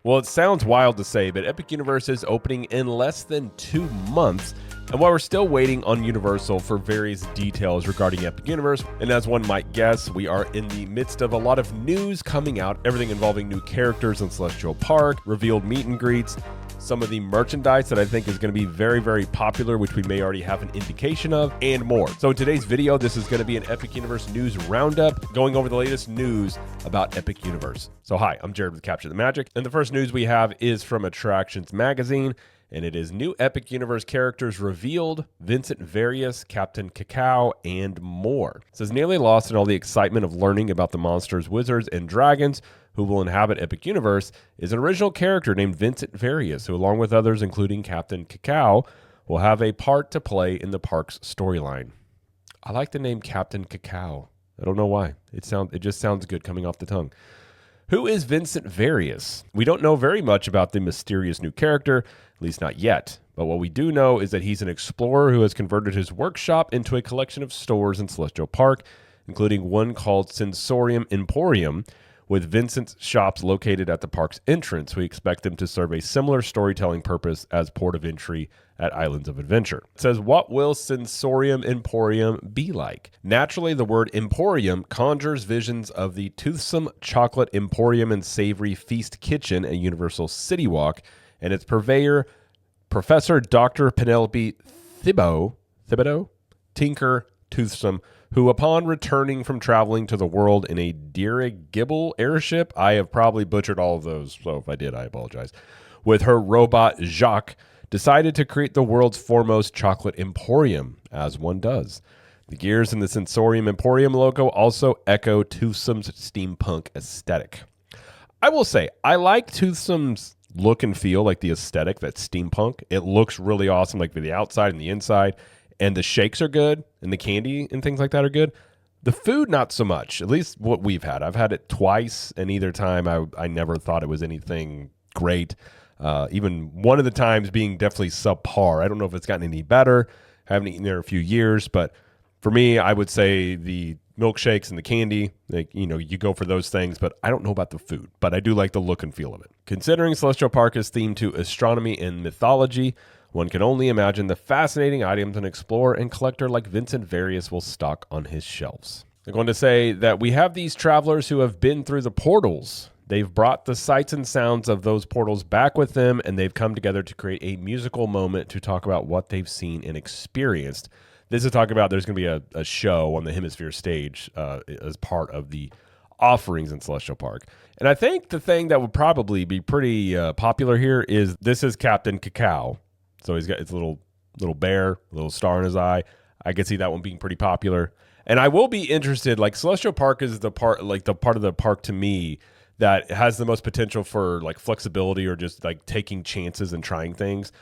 Well, it sounds wild to say, but Epic Universe is opening in less than 2 months. And while we're still waiting on Universal for various details regarding Epic Universe, and as one might guess, we are in the midst of a lot of news coming out, everything involving new characters in Celestial Park, revealed meet and greets, some of the merchandise that I think is going to be very, very popular, which we may already have an indication of, and more. So in today's video, this is going to be an Epic Universe news roundup, going over the latest news about Epic Universe. So hi, I'm Jared with Capture the Magic, and the first news we have is from Attractions Magazine, and it is new Epic Universe characters revealed, Vincent Various, Captain Cacao, and more. It says nearly lost in all the excitement of learning about the monsters, wizards, and dragons who will inhabit Epic Universe is an original character named Vincent Various, who along with others, including Captain Cacao, will have a part to play in the park's storyline. I like the name Captain Cacao. I don't know why. It just sounds good coming off the tongue. Who is Vincent Various? We don't know very much about the mysterious new character, at least not yet. But what we do know is that he's an explorer who has converted his workshop into a collection of stores in Celestial Park, including one called Sensorium Emporium, with Vincent's shops located at the park's entrance. We expect them to serve a similar storytelling purpose as port of entry at Islands of Adventure. It says, what will Sensorium Emporium be like? Naturally, the word Emporium conjures visions of the toothsome chocolate emporium and savory feast kitchen at Universal City Walk, and its purveyor, Professor Dr. Penelope Thibodeau, Tinker Toothsome, who upon returning from traveling to the world in a dirigible airship, I have probably butchered all of those, so if I did, I apologize, with her robot Jacques, decided to create the world's foremost chocolate emporium, as one does. The gears in the Sensorium Emporium logo also echo Toothsome's steampunk aesthetic. I will say, I like Toothsome's look and feel, like the aesthetic, that steampunk. It looks really awesome, like for the outside and the inside. And the shakes are good, and the candy and things like that are good. The food, not so much, at least what we've had. I've had it twice, and either time I never thought it was anything great. Even one of the times being definitely subpar. I don't know if it's gotten any better. I haven't eaten there in a few years, but for me, I would say the milkshakes and the candy, like, you go for those things, but I don't know about the food, but I do like the look and feel of it. Considering Celestial Park is themed to astronomy and mythology, one can only imagine the fascinating items an explorer and collector like Vincent Various will stock on his shelves. They're going to say that we have these travelers who have been through the portals. They've brought the sights and sounds of those portals back with them, and they've come together to create a musical moment to talk about what they've seen and experienced. This is talking about there's going to be a show on the Hemisphere stage as part of the offerings in Celestial Park. And I think the thing that would probably be pretty popular here is this is Captain Cacao. So he's got his little bear, a little star in his eye. I could see that one being pretty popular. And I will be interested, like Celestial Park is the part of the park to me that has the most potential for like flexibility or just like taking chances and trying things.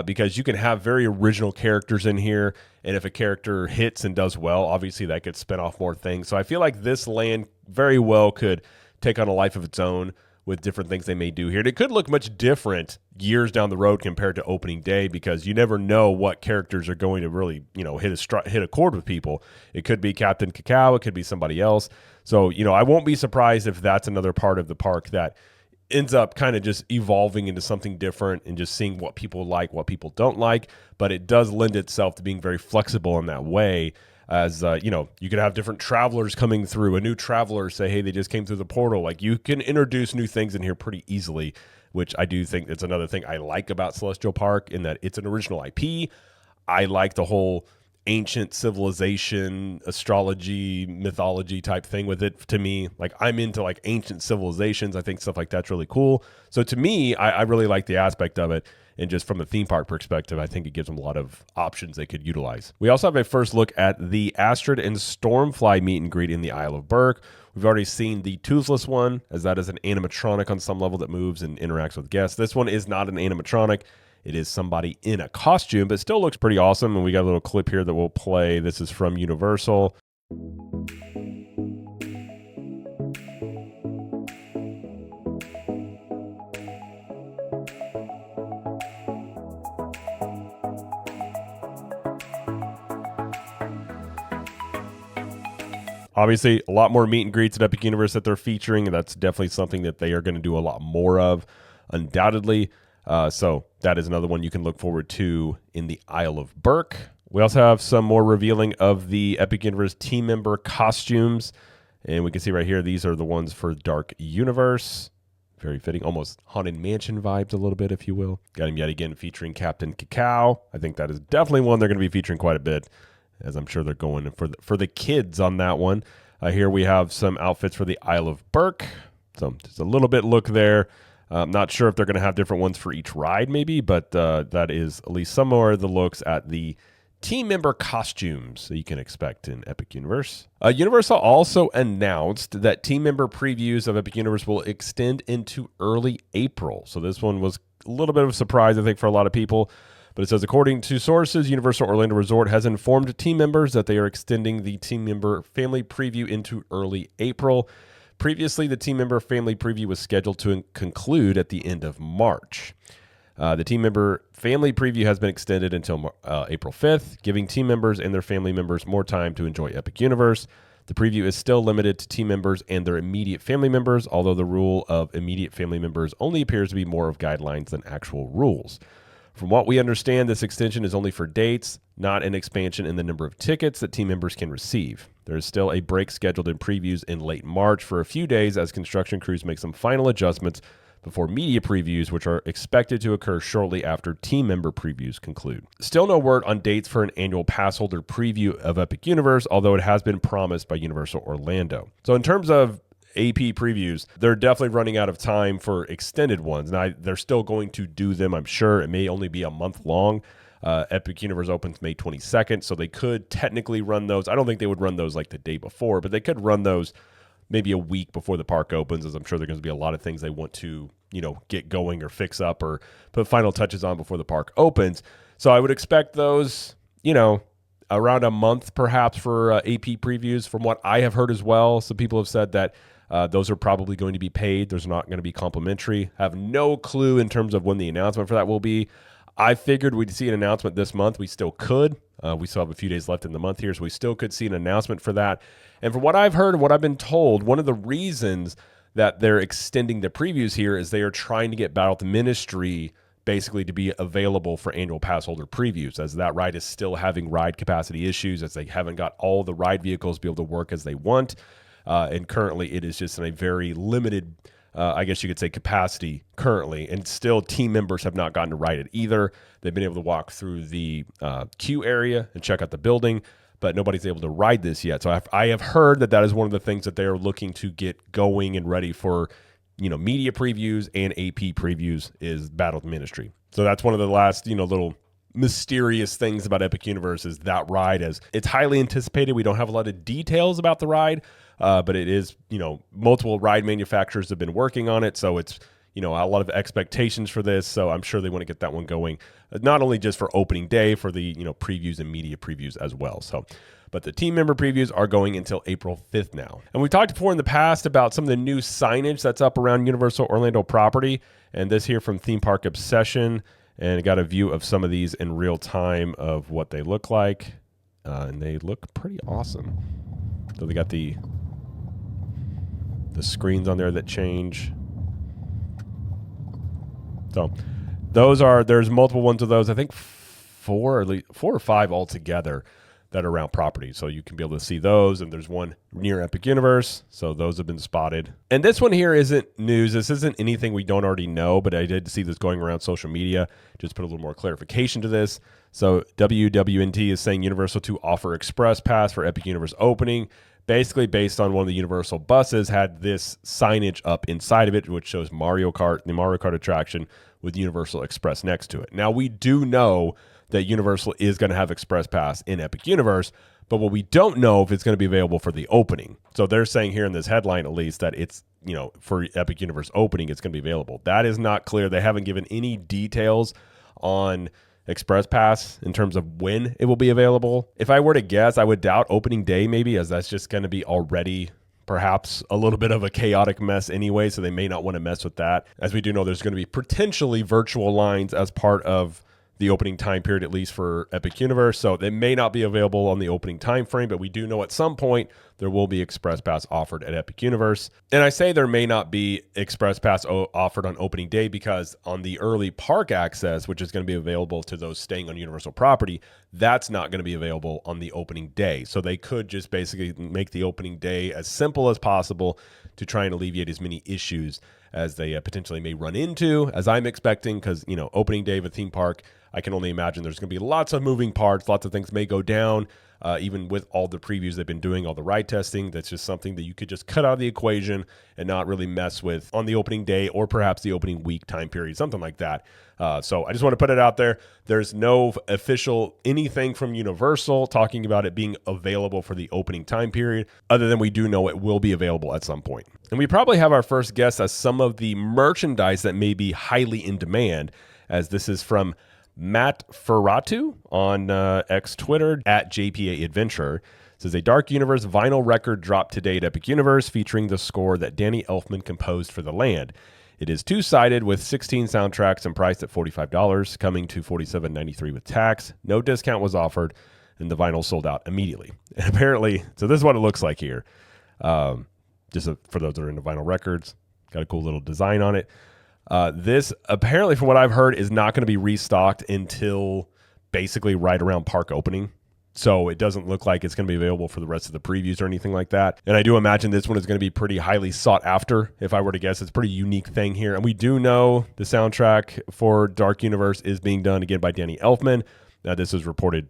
Because you can have very original characters in here. And if a character hits and does well, obviously that could spin off more things. So I feel like this land very well could take on a life of its own with different things they may do here. And it could look much different years down the road compared to opening day, because you never know what characters are going to really, hit a chord with people. It could be Captain Cacao, it could be somebody else. So, I won't be surprised if that's another part of the park that ends up kind of just evolving into something different and just seeing what people like, what people don't like. But it does lend itself to being very flexible in that way. As you could have different travelers coming through. A new traveler say, hey, they just came through the portal. Like, you can introduce new things in here pretty easily, which I do think it's another thing I like about Celestial Park, in that it's an original IP. I like the whole ancient civilization, astrology, mythology type thing with it. To me, like, I'm into like ancient civilizations. I think stuff like that's really cool. So to me, I really like the aspect of it. And just from a theme park perspective, I think it gives them a lot of options they could utilize. We also have a first look at the Astrid and Stormfly meet and greet in the Isle of Berk. We've already seen the Toothless one, as that is an animatronic on some level that moves and interacts with guests. This one is not an animatronic. It is somebody in a costume, but still looks pretty awesome. And we got a little clip here that we'll play. This is from Universal. Obviously, a lot more meet and greets at Epic Universe that they're featuring, and that's definitely something that they are going to do a lot more of. undoubtedly. So that is another one you can look forward to in the Isle of Berk. We also have some more revealing of the Epic Universe team member costumes. And we can see right here, these are the ones for Dark Universe. Very fitting, almost Haunted Mansion vibes a little bit, if you will. Got him yet again featuring Captain Cacao. I think that is definitely one they're going to be featuring quite a bit, as I'm sure they're going for the kids on that one. Here we have some outfits for the Isle of Berk. So just a little bit look there. I'm not sure if they're going to have different ones for each ride maybe, but that is at least some more of the looks at the team member costumes that you can expect in Epic Universe. Universal also announced that team member previews of Epic Universe will extend into early April. So this one was a little bit of a surprise, I think, for a lot of people. But it says, according to sources, Universal Orlando Resort has informed team members that they are extending the team member family preview into early April. Previously, the team member family preview was scheduled to conclude at the end of March. The team member family preview has been extended until April 5th, giving team members and their family members more time to enjoy Epic Universe. The preview is still limited to team members and their immediate family members, although the rule of immediate family members only appears to be more of guidelines than actual rules. From what we understand, this extension is only for dates, not an expansion in the number of tickets that team members can receive. There is still a break scheduled in previews in late March for a few days as construction crews make some final adjustments before media previews, which are expected to occur shortly after team member previews conclude. Still no word on dates for an annual pass holder preview of Epic Universe, although it has been promised by Universal Orlando. So in terms of AP previews, they're definitely running out of time for extended ones. Now, they're still going to do them, I'm sure. It may only be a month long. Epic Universe opens May 22nd, so they could technically run those. I don't think they would run those like the day before, but they could run those maybe a week before the park opens, as I'm sure there's going to be a lot of things they want to, get going or fix up or put final touches on before the park opens. So I would expect those, around a month perhaps for AP previews. From what I have heard as well, some people have said that those are probably going to be paid. There's not going to be complimentary. I have no clue in terms of when the announcement for that will be. I figured we'd see an announcement this month. We still could. We still have a few days left in the month here, so we still could see an announcement for that. And from what I've heard and what I've been told, one of the reasons that they're extending the previews here is they are trying to get Battle of the Ministry basically to be available for annual pass holder previews, as that ride is still having ride capacity issues, as they haven't got all the ride vehicles to be able to work as they want. And currently it is just in a very limited I guess you could say capacity currently, and still team members have not gotten to ride it either. They've been able to walk through the queue area and check out the building, but nobody's able to ride this yet. So I have heard that is one of the things that they're looking to get going and ready for, media previews and AP previews is Battle of the Ministry. So that's one of the last, little mysterious things about Epic Universe is that ride, as it's highly anticipated. We don't have a lot of details about the ride, but it is, multiple ride manufacturers have been working on it. So it's, a lot of expectations for this. So I'm sure they want to get that one going, not only just for opening day, for the, previews and media previews as well. So, but the team member previews are going until April 5th now. And we talked before in the past about some of the new signage that's up around Universal Orlando property. And this here from Theme Park Obsession, and got a view of some of these in real time of what they look like. And they look pretty awesome. So they got the screens on there that change. So there's multiple ones of those. I think four or five altogether that are around property. So you can be able to see those. And there's one near Epic Universe. So those have been spotted. And this one here isn't news. This isn't anything we don't already know, but I did see this going around social media. Just put a little more clarification to this. So WWNT is saying Universal to offer Express Pass for Epic Universe opening. Basically based on one of the Universal buses had this signage up inside of it, which shows the Mario Kart attraction with Universal Express next to it. Now, we do know that Universal is going to have Express Pass in Epic Universe, but what we don't know if it's going to be available for the opening. So they're saying here in this headline, at least, that it's, for Epic Universe opening, it's going to be available. That is not clear. They haven't given any details on Express Pass in terms of when it will be available. If I were to guess, I would doubt opening day maybe, as that's just going to be already perhaps a little bit of a chaotic mess anyway, so they may not want to mess with that. As we do know, there's going to be potentially virtual lines as part of the opening time period, at least for Epic Universe. So they may not be available on the opening time frame, but we do know at some point there will be Express Pass offered at Epic Universe. And I say there may not be Express Pass offered on opening day because on the early park access, which is going to be available to those staying on Universal property, that's not going to be available on the opening day. So they could just basically make the opening day as simple as possible to try and alleviate as many issues as they potentially may run into, as I'm expecting, because, opening day of a theme park, I can only imagine there's going to be lots of moving parts, lots of things may go down, even with all the previews they've been doing, all the ride testing. That's just something that you could just cut out of the equation and not really mess with on the opening day or perhaps the opening week time period, something like that. So I just want to put it out there. There's no official anything from Universal talking about it being available for the opening time period, other than we do know it will be available at some point. And we probably have our first guess as some of the merchandise that may be highly in demand, as this is from Matt Ferratu on X Twitter at JPA Adventure. It says a Dark Universe vinyl record dropped today at Epic Universe featuring the score that Danny Elfman composed for the land. It is two-sided with 16 soundtracks and priced at $45, coming to $47.93 with tax. No discount was offered, and the vinyl sold out immediately. And apparently, so this is what it looks like here. For those that are into vinyl records, got a cool little design on it. This, apparently, from what I've heard, is not going to be restocked until basically right around park opening. So it doesn't look like it's going to be available for the rest of the previews or anything like that. And I do imagine this one is going to be pretty highly sought after. If I were to guess, it's a pretty unique thing here. And we do know the soundtrack for Dark Universe is being done again by Danny Elfman. This was reported,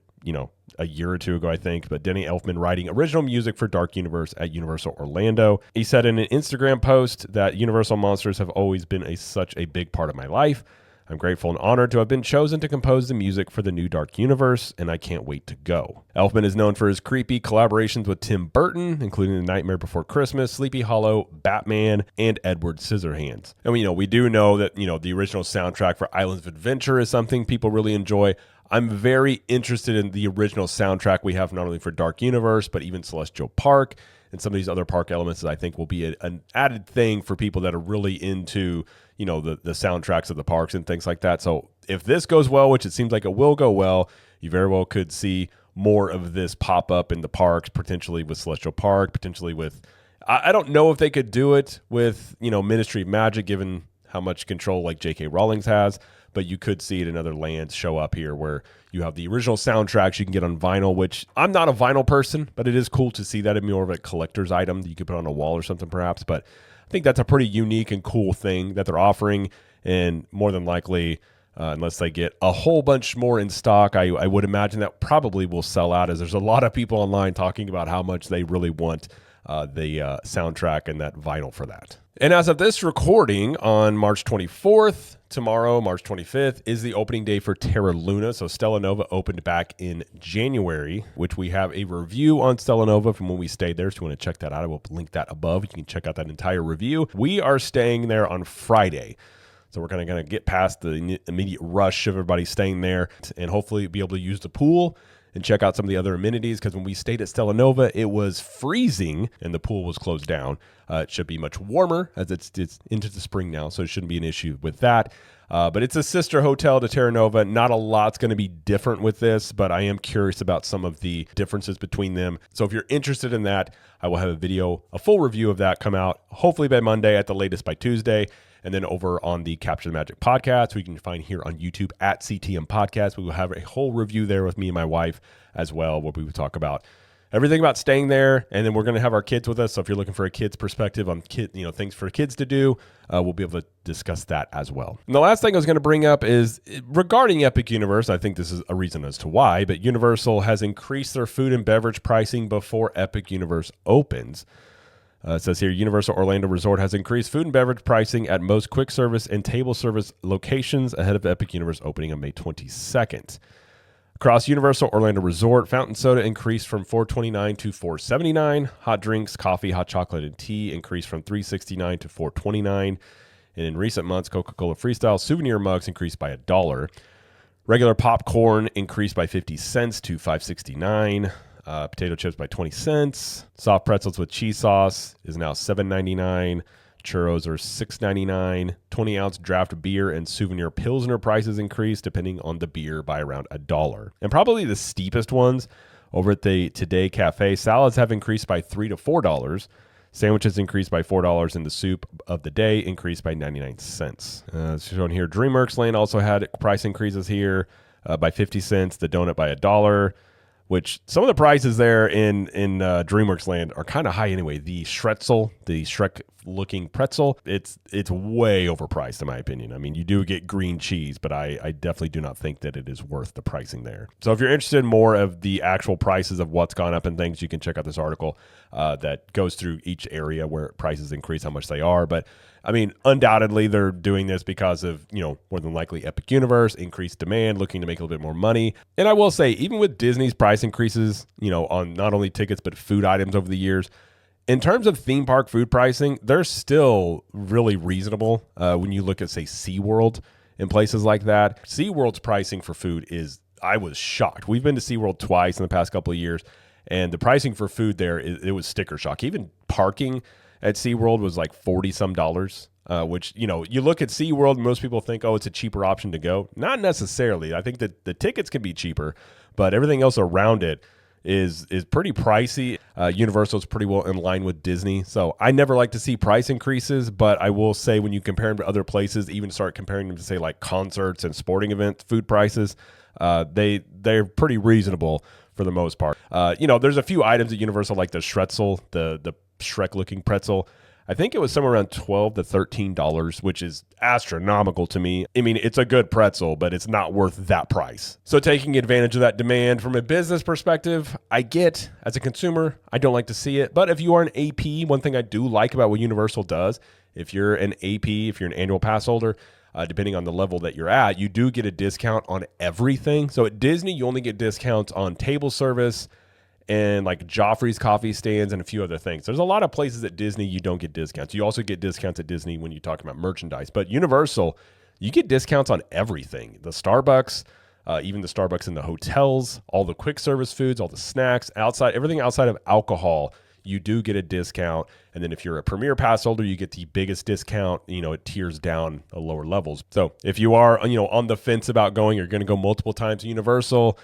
a year or two ago, I think. But Danny Elfman writing original music for Dark Universe at Universal Orlando. He said in an Instagram post that Universal Monsters have always been such a big part of my life. I'm grateful and honored to have been chosen to compose the music for the new Dark Universe, and I can't wait to go. Elfman is known for his creepy collaborations with Tim Burton, including The Nightmare Before Christmas, Sleepy Hollow, Batman, and Edward Scissorhands. And we do know that, the original soundtrack for Islands of Adventure is something people really enjoy. I'm very interested in the original soundtrack we have not only for Dark Universe, but even Celestial Park and some of these other park elements that I think will be an added thing for people that are really into, the soundtracks of the parks and things like that. So if this goes well, which it seems like it will go well, you very well could see more of this pop up in the parks, potentially with Celestial Park, potentially with, I don't know if they could do it with, Ministry of Magic, given how much control like J.K. Rowling's has, but you could see it in other lands show up here where you have the original soundtracks you can get on vinyl, which I'm not a vinyl person, but it is cool to see that in more of a collector's item that you could put on a wall or something perhaps. But I think that's a pretty unique and cool thing that they're offering. And more than likely, unless they get a whole bunch more in stock, I would imagine that probably will sell out, as there's a lot of people online talking about how much they really want the soundtrack and that vinyl for that. And as of this recording on March 24th, tomorrow, March 25th, is the opening day for Terra Luna. So Stella Nova opened back in January, which we have a review on Stella Nova from when we stayed there. So if you want to check that out, I will link that above. You can check out that entire review. We are staying there on Friday. So we're going to get past the immediate rush of everybody staying there and hopefully be able to use the pool and check out some of the other amenities, because when we stayed at Stella Nova, it was freezing and the pool was closed down. It should be much warmer as it's into the spring now, so it shouldn't be an issue with that. But it's a sister hotel to Terra Nova. Not a lot's going to be different with this, but I am curious about some of the differences between them. So if you're interested in that, I will have a full review of that come out hopefully by Monday, at the latest by Tuesday. And then over on the Capture the Magic podcast, we can find here on YouTube at CTM Podcast. We will have a whole review there with me and my wife as well, where we will talk about everything about staying there. And then we're going to have our kids with us. So if you're looking for a kid's perspective on things for kids to do, we'll be able to discuss that as well. And the last thing I was going to bring up is regarding Epic Universe. I think this is a reason as to why, but Universal has increased their food and beverage pricing before Epic Universe opens. It says here, Universal Orlando Resort has increased food and beverage pricing at most quick service and table service locations ahead of Epic Universe opening on May 22nd. Across Universal Orlando Resort, fountain soda increased from $4.29 to $4.79. Hot drinks, coffee, hot chocolate, and tea increased from $3.69 to $4.29. And in recent months, Coca-Cola Freestyle souvenir mugs increased by $1. Regular popcorn increased by 50 cents to $5.69. Potato chips by 20 cents. Soft pretzels with cheese sauce is now $7.99. Churros are $6.99. 20-ounce draft beer and souvenir Pilsner prices increased depending on the beer by around $1. And probably the steepest ones Over at the Today Cafe, salads have increased by $3 to $4. Sandwiches increased by $4, and the soup of the day increased by 99 cents. Shown here, DreamWorks Land also had price increases here by 50 cents, the donut by $1, which some of the prices there in DreamWorks Land are kind of high anyway. The Schretzel, the Shrek-looking pretzel, it's way overpriced in my opinion. I mean, you do get green cheese, but I definitely do not think that it is worth the pricing there. So if you're interested in more of the actual prices of what's gone up and things, you can check out this article that goes through each area where prices increase, how much they are. But I mean, undoubtedly, they're doing this because of, more than likely Epic Universe, increased demand, looking to make a little bit more money. And I will say, even with Disney's price increases, on not only tickets, but food items over the years, in terms of theme park food pricing, they're still really reasonable when you look at, say, SeaWorld and places like that. SeaWorld's pricing for food I was shocked. We've been to SeaWorld twice in the past couple of years, and the pricing for food there, it was sticker shock. Even parking at SeaWorld was like $40-some, which, you look at SeaWorld, most people think, oh, it's a cheaper option to go. Not necessarily. I think that the tickets can be cheaper, but everything else around it is pretty pricey. Universal is pretty well in line with Disney. So I never like to see price increases, but I will say when you compare them to other places, even start comparing them to, say, like concerts and sporting event food prices, they're pretty reasonable for the most part. There's a few items at Universal like the Schretzel, the Shrek-looking pretzel. I think it was somewhere around $12 to $13, which is astronomical to me. I mean, it's a good pretzel, but it's not worth that price. So taking advantage of that demand from a business perspective, I get, as a consumer, I don't like to see it. But if you are an AP, one thing I do like about what Universal does, if you're an AP, if you're an annual pass holder, depending on the level that you're at, you do get a discount on everything. So at Disney, you only get discounts on table service and like Joffrey's coffee stands and a few other things. There's a lot of places at Disney you don't get discounts. You also get discounts at Disney when you talk about merchandise. But Universal, you get discounts on everything. The Starbucks, even the Starbucks in the hotels, all the quick service foods, all the snacks, everything outside of alcohol, you do get a discount. And then if you're a Premier Pass holder, you get the biggest discount. It tiers down the lower levels. So if you are, on the fence about going, you're going to go multiple times to Universal,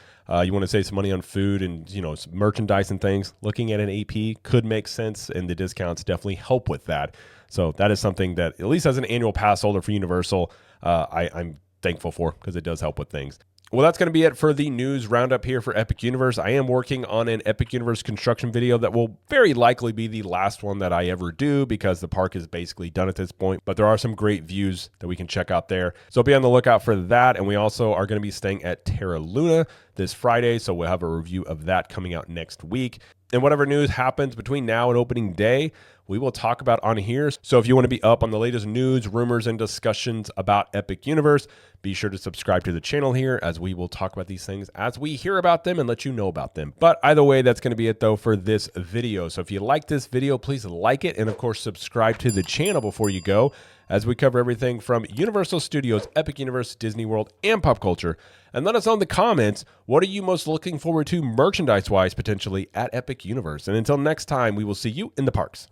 you want to save some money on food and, some merchandise and things, looking at an AP could make sense, and the discounts definitely help with that. So that is something that, at least as an annual pass holder for Universal, I'm thankful for, because it does help with things. Well, that's going to be it for the news roundup here for Epic Universe. I am working on an Epic Universe construction video that will very likely be the last one that I ever do, because the park is basically done at this point. But there are some great views that we can check out there. So be on the lookout for that. And we also are going to be staying at Terra Luna this Friday. So we'll have a review of that coming out next week. And whatever news happens between now and opening day, we will talk about on here. So if you want to be up on the latest news, rumors, and discussions about Epic Universe, be sure to subscribe to the channel here, as we will talk about these things as we hear about them and let you know about them. But either way, that's going to be it though for this video. So if you like this video, please like it, and of course subscribe to the channel before you go, as we cover everything from Universal Studios, Epic Universe, Disney World, and pop culture. And let us know in the comments, what are you most looking forward to merchandise-wise potentially at Epic Universe? And until next time, we will see you in the parks.